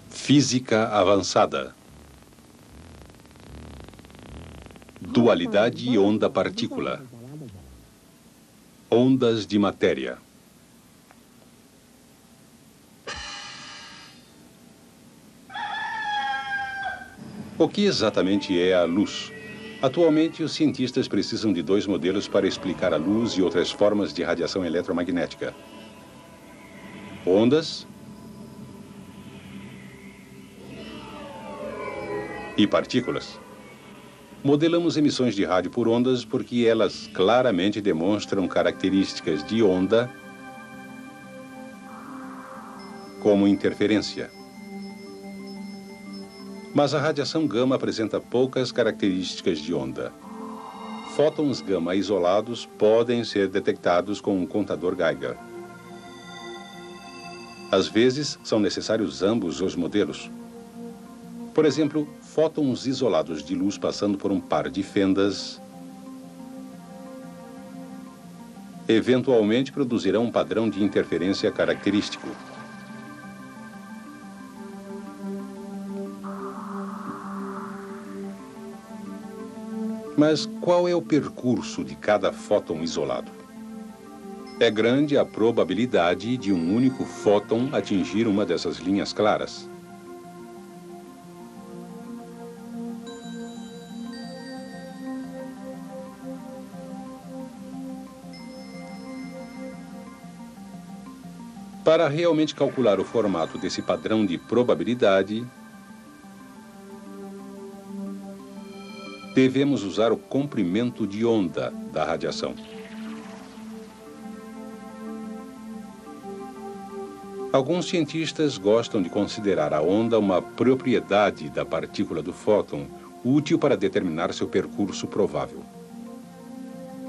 Física avançada. Dualidade onda-partícula. Ondas de matéria. O que exatamente é a luz? Atualmente, os cientistas precisam de dois modelos para explicar a luz e outras formas de radiação eletromagnética: ondas e partículas. Modelamos emissões de rádio por ondas porque elas claramente demonstram características de onda, como interferência. Mas a radiação gama apresenta poucas características de onda. Fótons gama isolados podem ser detectados com um contador Geiger. Às vezes, são necessários ambos os modelos. Por exemplo, fótons isolados de luz passando por um par de fendas eventualmente produzirão um padrão de interferência característico. Mas qual é o percurso de cada fóton isolado? É grande a probabilidade de um único fóton atingir uma dessas linhas claras. Para realmente calcular o formato desse padrão de probabilidade, devemos usar o comprimento de onda da radiação. Alguns cientistas gostam de considerar a onda uma propriedade da partícula do fóton, útil para determinar seu percurso provável.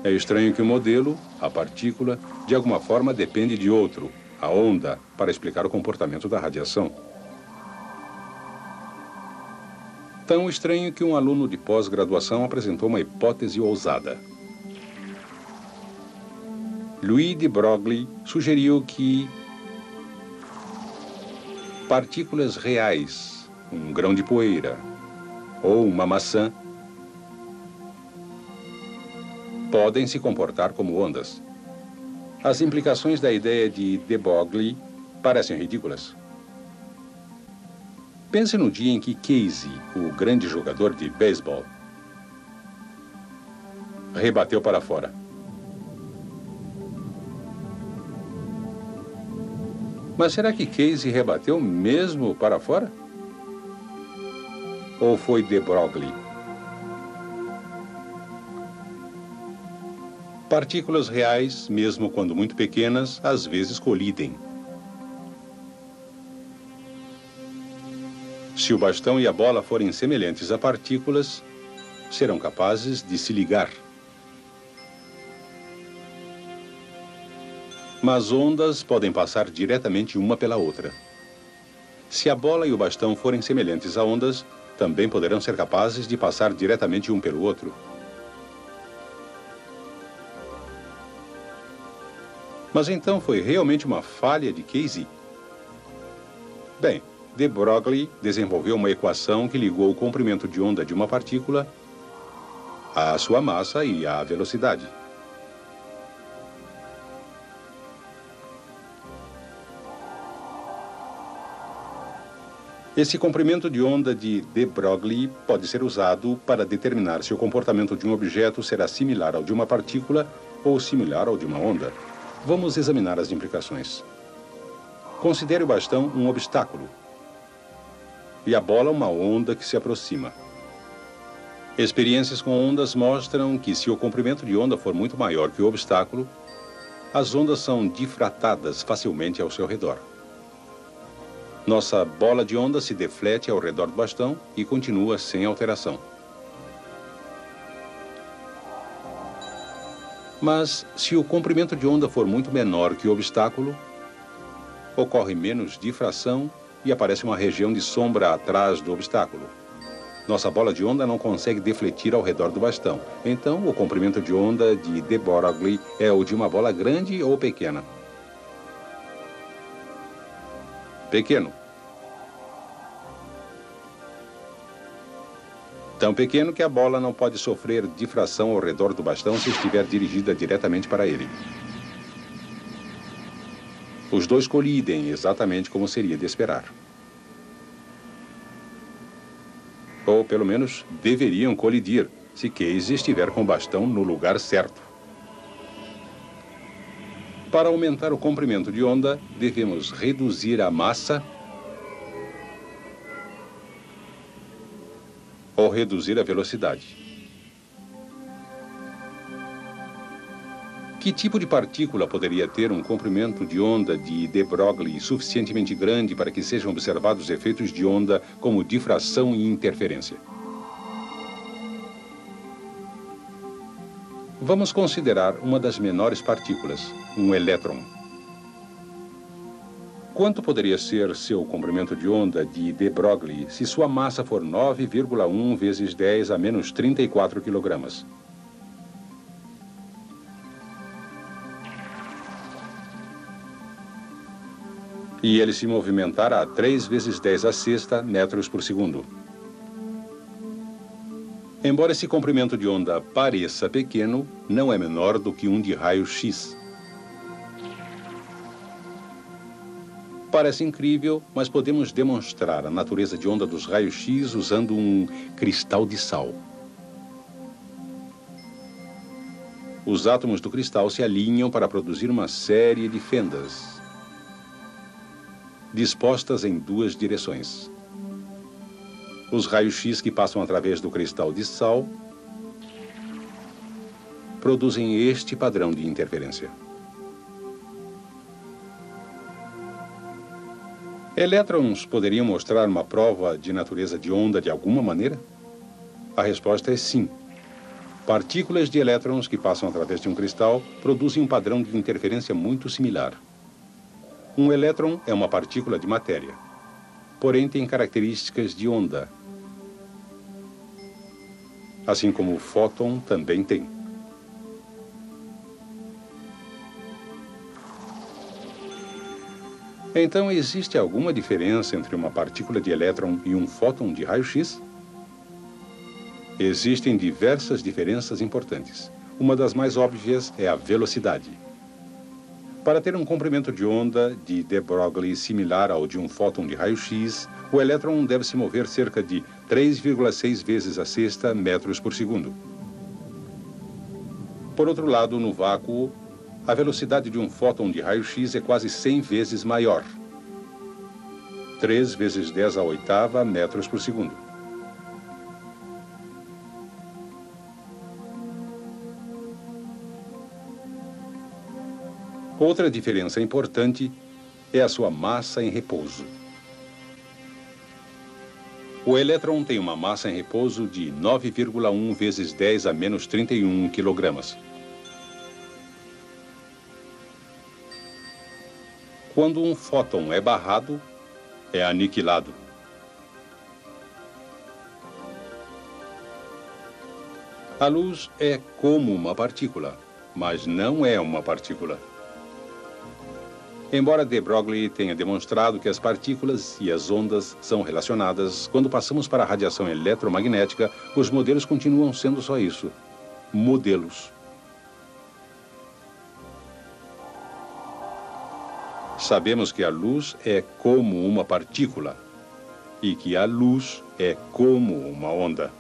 É estranho que o modelo, a partícula, de alguma forma depende de outro, a onda, para explicar o comportamento da radiação. Tão estranho que um aluno de pós-graduação apresentou uma hipótese ousada. Louis de Broglie sugeriu que partículas reais, um grão de poeira ou uma maçã, podem se comportar como ondas. As implicações da ideia de Broglie parecem ridículas. Pense no dia em que Casey, o grande jogador de beisebol, rebateu para fora. Mas será que Casey rebateu mesmo para fora? Ou foi de Broglie? Partículas reais, mesmo quando muito pequenas, às vezes colidem. Se o bastão e a bola forem semelhantes a partículas, serão capazes de se ligar. Mas ondas podem passar diretamente uma pela outra. Se a bola e o bastão forem semelhantes a ondas, também poderão ser capazes de passar diretamente um pelo outro. Mas então foi realmente uma falha de Casey? Bem, de Broglie desenvolveu uma equação que ligou o comprimento de onda de uma partícula à sua massa e à velocidade. Esse comprimento de onda de Broglie pode ser usado para determinar se o comportamento de um objeto será similar ao de uma partícula ou similar ao de uma onda. Vamos examinar as implicações. Considere o bastão um obstáculo e a bola uma onda que se aproxima. Experiências com ondas mostram que se o comprimento de onda for muito maior que o obstáculo, as ondas são difratadas facilmente ao seu redor. Nossa bola de onda se deflete ao redor do bastão e continua sem alteração. Mas, se o comprimento de onda for muito menor que o obstáculo, ocorre menos difração e aparece uma região de sombra atrás do obstáculo. Nossa bola de onda não consegue defletir ao redor do bastão. Então, o comprimento de onda de Broglie é o de uma bola grande ou pequena. pequeno. Tão pequeno que a bola não pode sofrer difração ao redor do bastão se estiver dirigida diretamente para ele. Os dois colidem exatamente como seria de esperar. Ou, pelo menos, deveriam colidir, se Casey estiver com o bastão no lugar certo. Para aumentar o comprimento de onda, devemos reduzir a massa ou reduzir a velocidade. Que tipo de partícula poderia ter um comprimento de onda de de Broglie suficientemente grande para que sejam observados efeitos de onda como difração e interferência? Vamos considerar uma das menores partículas, um elétron. Quanto poderia ser seu comprimento de onda de de Broglie se sua massa for 9,1 vezes 10 a menos 34 quilogramas? E ele se movimentar a 3 vezes 10 a sexta metros por segundo. Embora esse comprimento de onda pareça pequeno, não é menor do que um de raio-x. Parece incrível, mas podemos demonstrar a natureza de onda dos raios-x usando um cristal de sal. Os átomos do cristal se alinham para produzir uma série de fendas, dispostas em duas direções. Os raios-x que passam através do cristal de sal produzem este padrão de interferência. Elétrons poderiam mostrar uma prova de natureza de onda de alguma maneira? A resposta é sim. Partículas de elétrons que passam através de um cristal produzem um padrão de interferência muito similar. Um elétron é uma partícula de matéria, porém tem características de onda, assim como o fóton também tem. Então, existe alguma diferença entre uma partícula de elétron e um fóton de raio-x? Existem diversas diferenças importantes. Uma das mais óbvias é a velocidade. Para ter um comprimento de onda de de Broglie similar ao de um fóton de raio-x, o elétron deve se mover cerca de 3,6 vezes a sexta metros por segundo. Por outro lado, no vácuo, a velocidade de um fóton de raio-x é quase 100 vezes maior. 3 vezes 10 à oitava metros por segundo. Outra diferença importante é a sua massa em repouso. O elétron tem uma massa em repouso de 9,1 vezes 10 a menos 31 quilogramas. Quando um fóton é barrado, é aniquilado. A luz é como uma partícula, mas não é uma partícula. Embora de Broglie tenha demonstrado que as partículas e as ondas são relacionadas, quando passamos para a radiação eletromagnética, os modelos continuam sendo só isso: modelos. Sabemos que a luz é como uma partícula e que a luz é como uma onda.